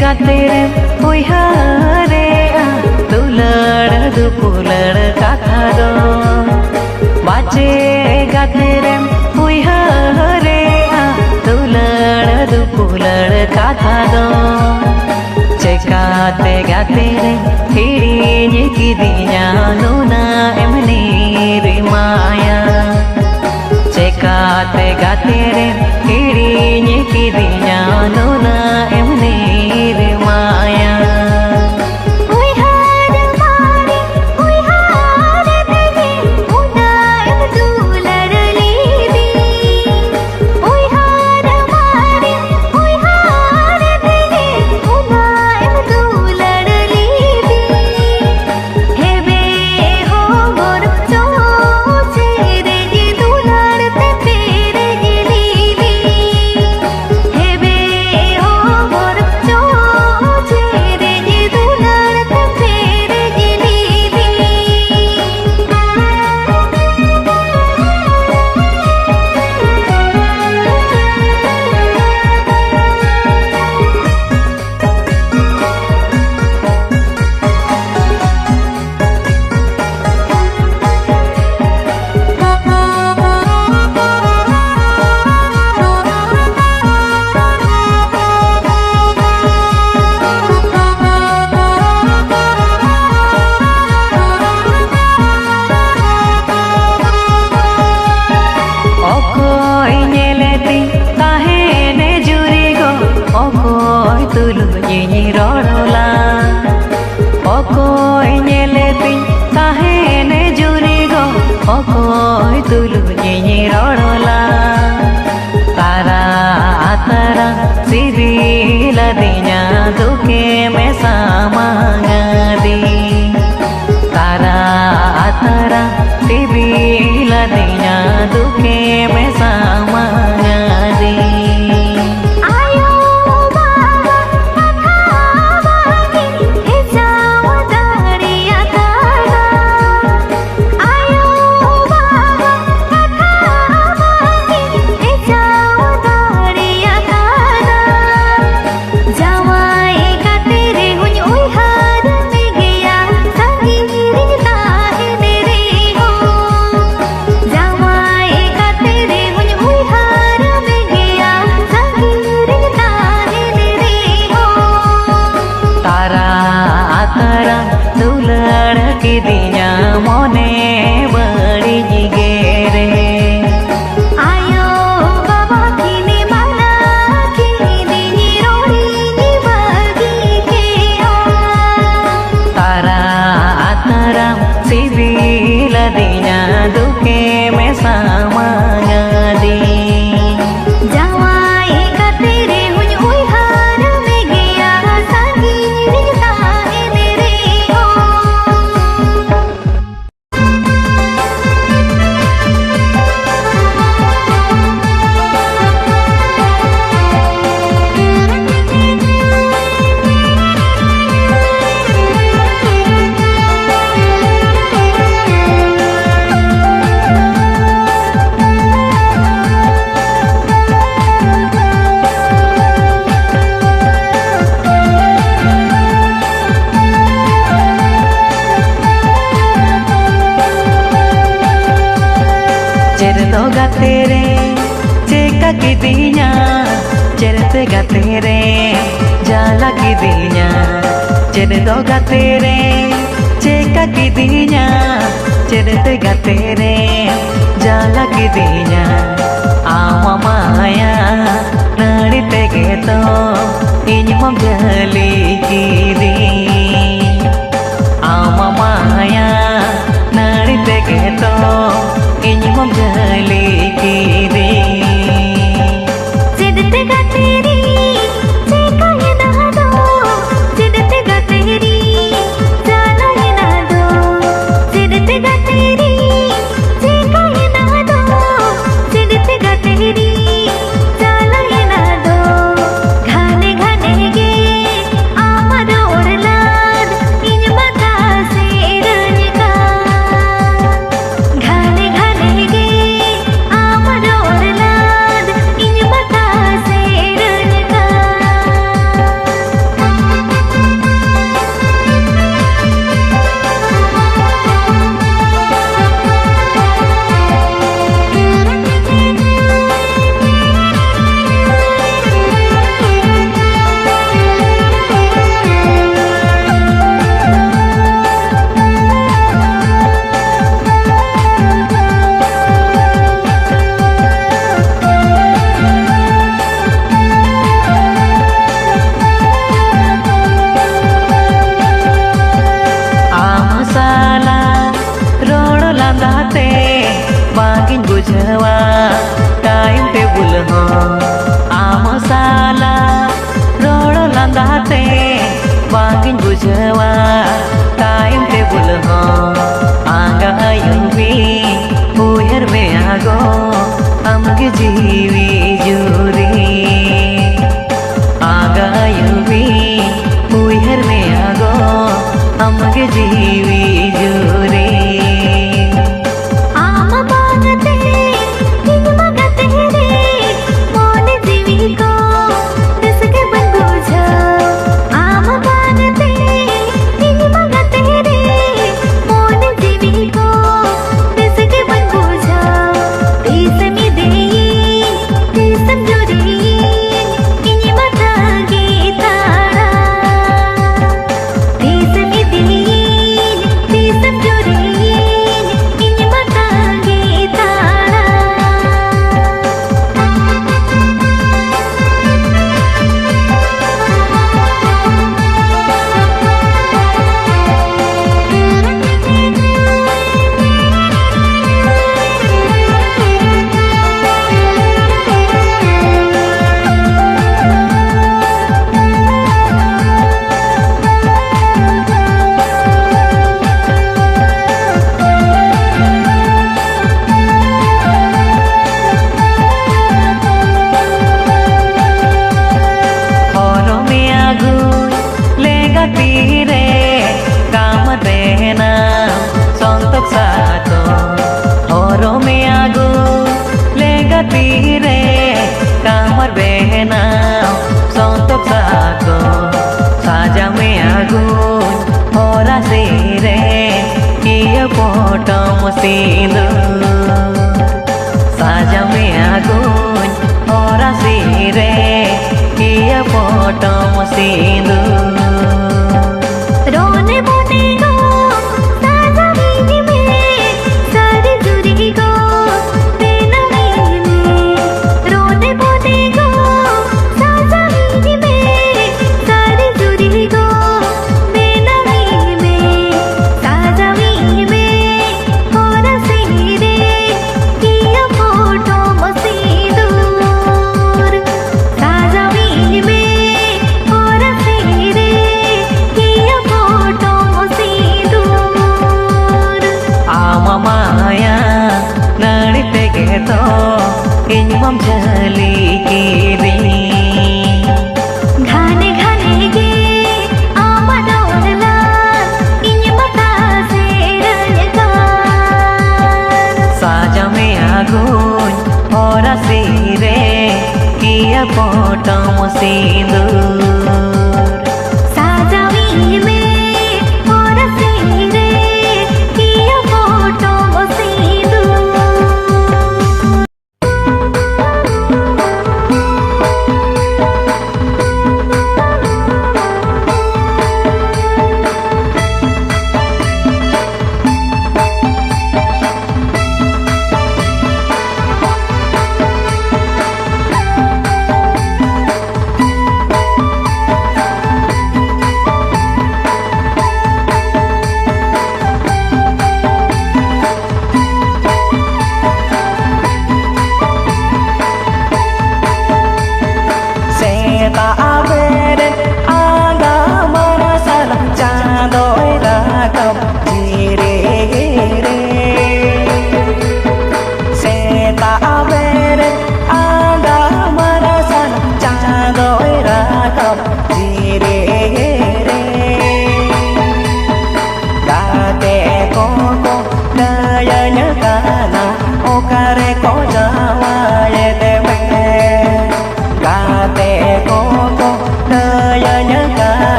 गातेरे उइहारे दुलार दुपुलार कथा दो बाजे गातेरे उइहारे दुलार दुपुलार कथा दो चेकाते गातेरे हिड़िᱧ किदिña नुना एमनी रे माया चेकाते गातेरे हिड़िᱧ किदिña नुना एमनी रे माया दुखे में सामांगदी तारा तारा सिबिला दिña दुखे में सामांगदी किदिña मोने बड़ी गेरे आयो बाबा किने माला किदिñi रोड़ी बगी के तारा तारा सिबिला दिña दुखे में सामांगदी गातेरे चेका किदिña चेरते गातेरे जाला किदिña चेरदो गातेरे चेका किदिña चेरते गातेरे जाला किदिña आमा माया नड़ीते गेतो इñ मम जली किदी आमा माया नड़ीते गेतो इñ मम जली किदी चेदते गातेरी चेका ये नादो चेदते गातेरी जाला ये नादो चेदते गातेरी चेका ये नादो चेदते गातेरी जाला ये नादो घाने घाने गे आमार ओरला गिन बुझवा टाइम टेबल हो आंगा आयुवी उहर में आगो हमगे जीवी जुरी आंगा आयुवी उहर में आगो हमगे जीवी जुरी तीरे कामर बहना संतोक साको साजा में आगुन होरा सिरे किया पोटम सिंदू साजा में आगुन होरा सिरे किया पोटम सिंदू चली गिरी घाने घाने गे आमदौलला इन मता से रलगा साजा में आगुन और सिरे किया पोटम सिंदूर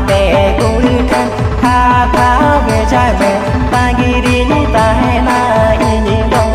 गाते कुड़ी ठन खाता बेचाय में तागिरी ताहे ना इनी दो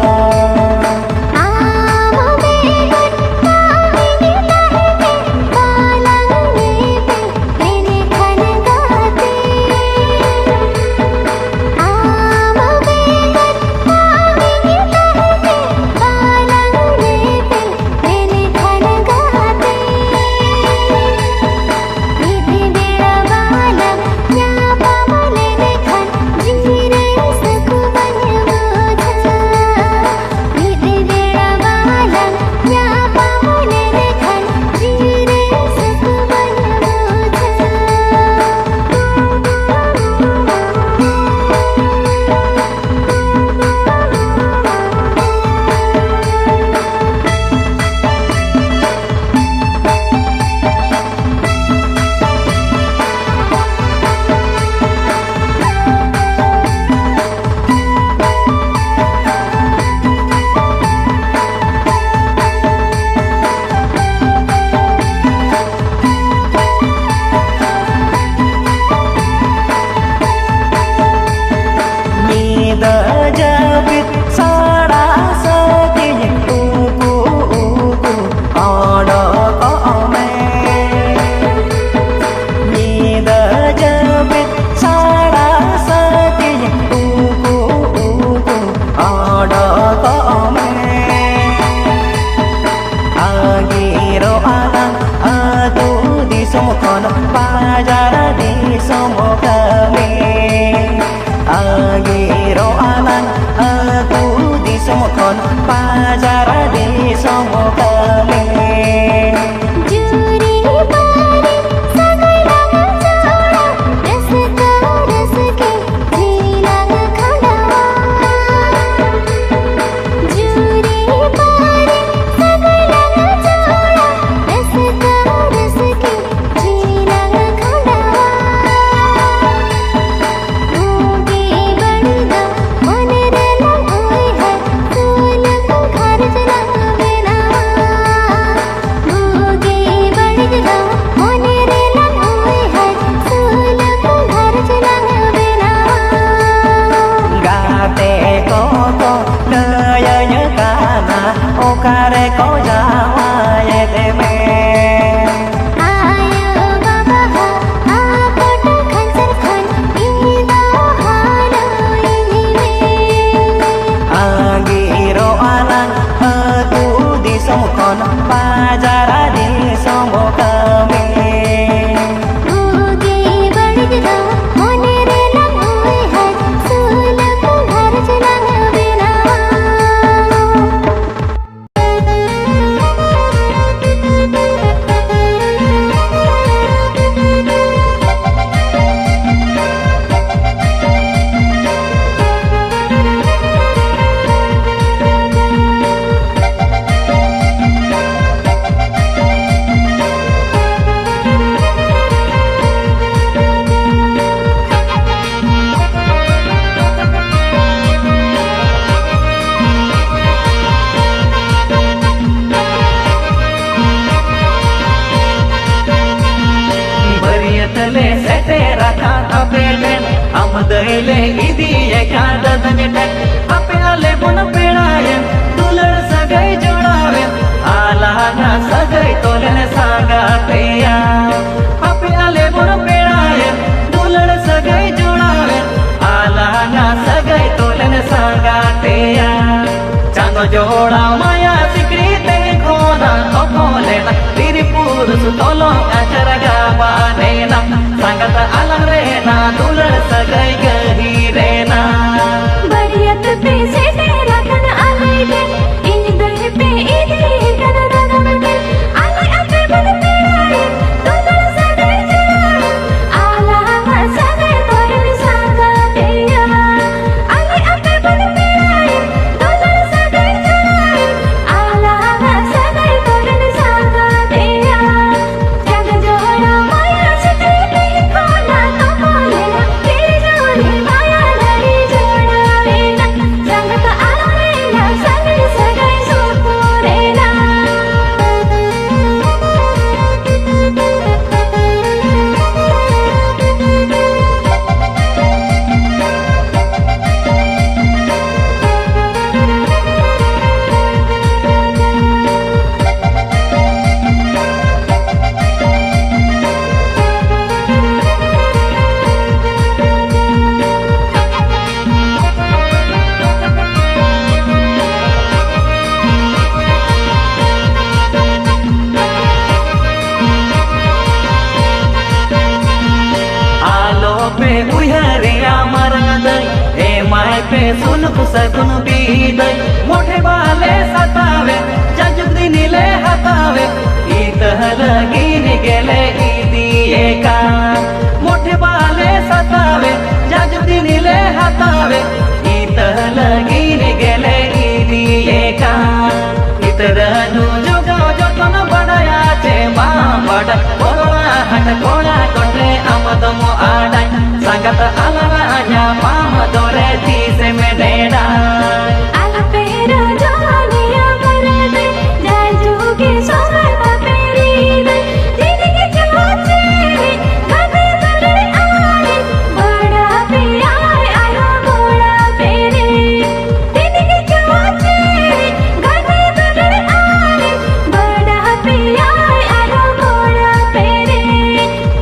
दहिले इदी एखादा दमिट आपल्याले पण पेळाय तुलर सगळे जोडावे आला ना सगळे तोलन सांगाते या आपल्याले पण पेळाय तुलर सगळे जोडावे आला ना सगळे तोलन सांगाते या चांगो जोडा माया सिकरी ते खोना खोले ना तिरपुर सुतोलो अचरगा बाने ना सांगत आला रे ना तुलर सगळे गही रे ना बरियत पे से तेरा कन आले के इन दर पे इधे कन रगम के आले अते बन पेड़ाए तुलर सगळे जोड़ाए आला सगळे तोरण सांगाते या आले अते बन पेड़ाए तुलर सगळे जोड़ाए आला सगळे तोरण सांगाते या जग जोड़ा माया सिकरी ते खोला तो खोले तेरे जोड़ी नको सगुन बिदय मोठे बाले सतावे जाजुक दिनिले हातावे इतहल गिन गेले इदिये का मोठे बाले सतावे जाजुक दिनिले हातावे इतहल गिन गेले इदिये का इतरनु जुगाव जतन बड़ाया चे मां बड़ा बोलवा हट कोड़ा कोटे आमदमो आडाय संगत अलवा आजा माम दोरे तीसे में डेड़ा आला पेरो जानिया मरदे जाजू के सोमता पेरी दे दीदी के चोचे कदे बड़े आए बड़ा प्यार आया मोड़ा पेरे दीदी के चोचे कदे बड़े आए बड़ा प्यार आया मोड़ा पेरे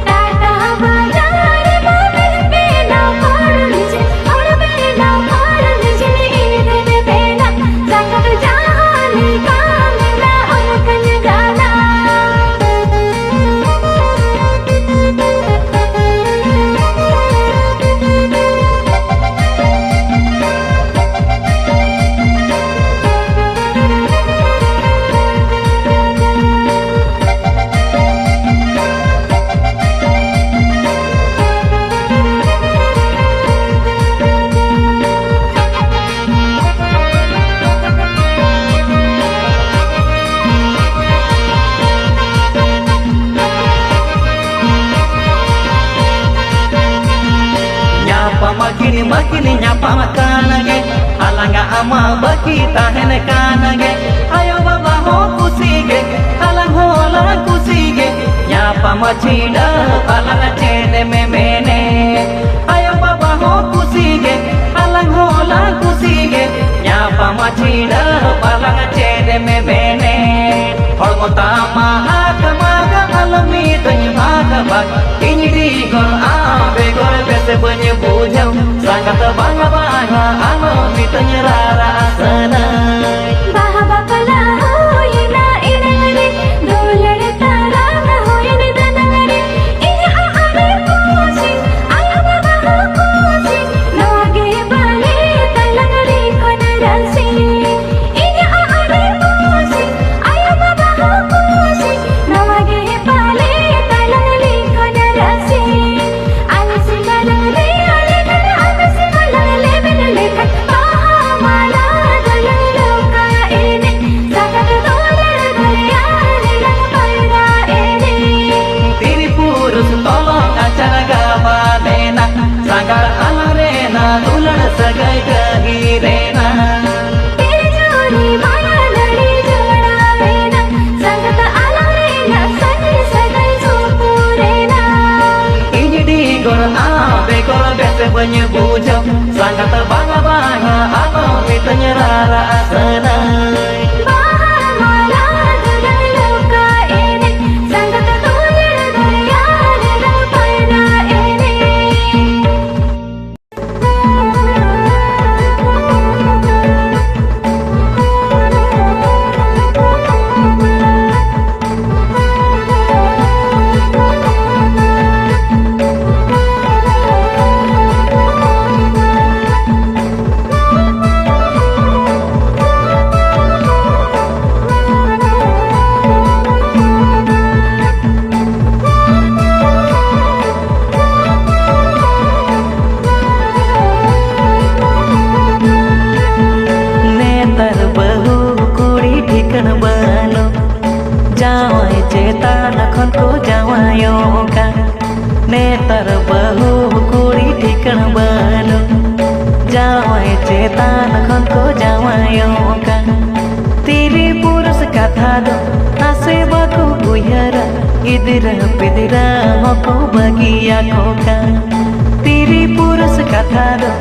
टाटा बाजार में बेना पड़ लीजे और बेना पड़ लीजे इधर बेना संगत जाने का मेरा अनकन गाना makin nyapa makanage alanga ama baki tahen kanage ayo baba ho kusige alang ho la kusige nyapa machida alanga chene me mene ayo baba ho kusige alang ho la kusige nyapa machida alanga chene me mene holmo tama hakamaga alami tanya bhagabag inidi gor ave gor bese banyak bujau sangat bangga bangga alami tanya rara sanai बाबा पला होई ना इनरे डोलड़ तारा ना होई ने दनरे इने आवे कोसी आया बाबा हो कोसी लागे बाले तलंगड़ी कोन रसी इने आवे कोसी आया बाबा हो कोसी लागे बाले तलंगड़ी कोन रसी आलसी मलले आले कर आलसी मलले बिनले का माला दललो का एने संगत डोलड़ दरिया ने लग पैदा एने tiri purus tolong acara gabalena sangar alarena ular sagai kahirena तेरी जोड़ी माया लड़ी जोड़ावेना संगत आलारेना Sunny सदै सुपुरेना inidi gor ave gor bese banyak bujau sangat bangga bangga alami tanya rara sanai बाहर माला दललो का एने संगत डोलड़ दरिया ने लग पैदा एने नेतर बहु कुड़ी ठिकन बनो जावाई चेतान खन को जावायो का नेतर बहु कुड़ी ठिकन बनो जावाई चेतान खन को जावायो का तेरे पुरुष कथा दो आसे बको गुयरा इधर पिदरा मको बगिया को का तेरे पुरुष कथा दो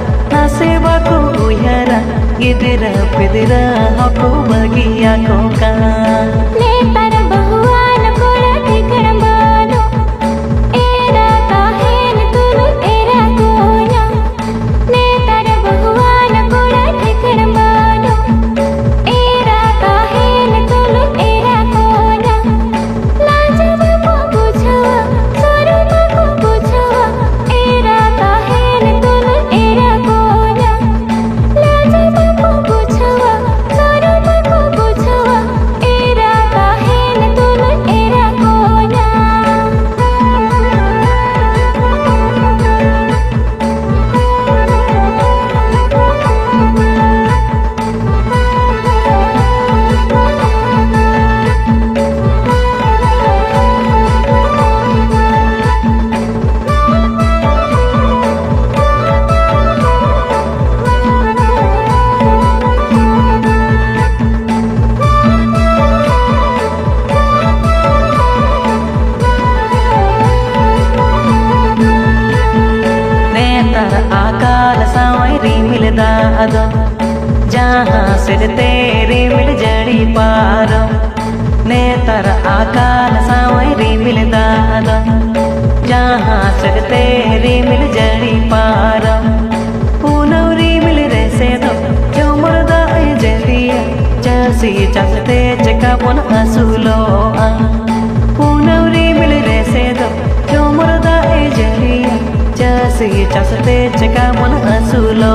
आसे बको गुयरा इधर पिदरा मको बगिया को का नेतर बहुआन कोड़ा ठिकन बानो एरा काहेन तुलु एरा कोना नेतर बहुआन कोड़ा ठिकन बानो एरा काहेन तुलु एरा कोना लाजब को बुझवा स्वरूप को बुझवा एरा काहेन तुलु एरा कोना लाजब दादो जहाँ से तेरी मिल जड़ी पारो नेतर आकाल सावरी मिल दादो जहाँ से तेरी मिल जड़ी पारो पूनवरी मिल रैसे दो जो मुर्दा जलिया जैसी चलते चका पुन असुलो पूनवरी मिल रैसे दो जो मुर्दा जलिया जैसी चलते चका पुन असुलो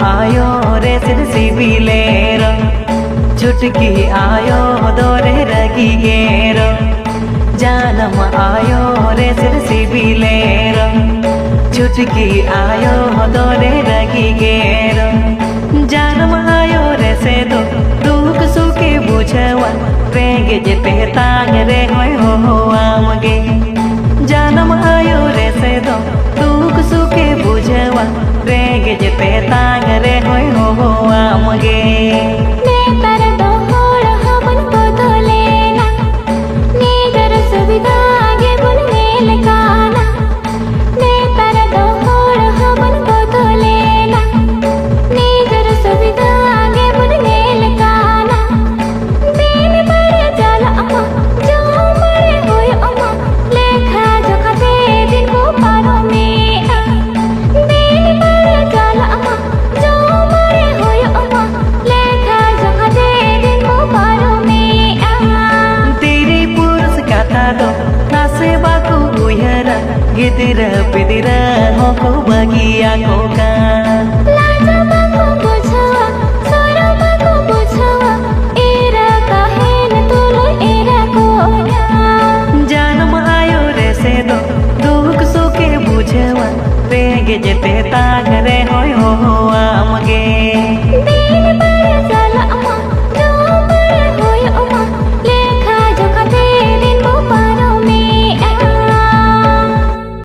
आयो रे सिरसी बिलेरो छुटकी आयो दोरे रगी गेरो जानम आयो रे सिरसी बिलेरो छुटकी आयो दोरे रगी गेरो जानम आयो रे से दो दुख सुखे बुझवा रेंगे जे पेतांग रे होय हो आमगे जानम आयो रे से दो दुख सुखे बुझवा रेंगे जे पेतांग रे होय हो आमगे गिदिरा पिदिरा होको बगिया कोका लाजा बाको बुझवा सोरो बाको बुझवा एरा काहेन तुलो एरा कोया जानम आयो रे से दो दुख सुखे बुझवा रेंगे जेते ताग रे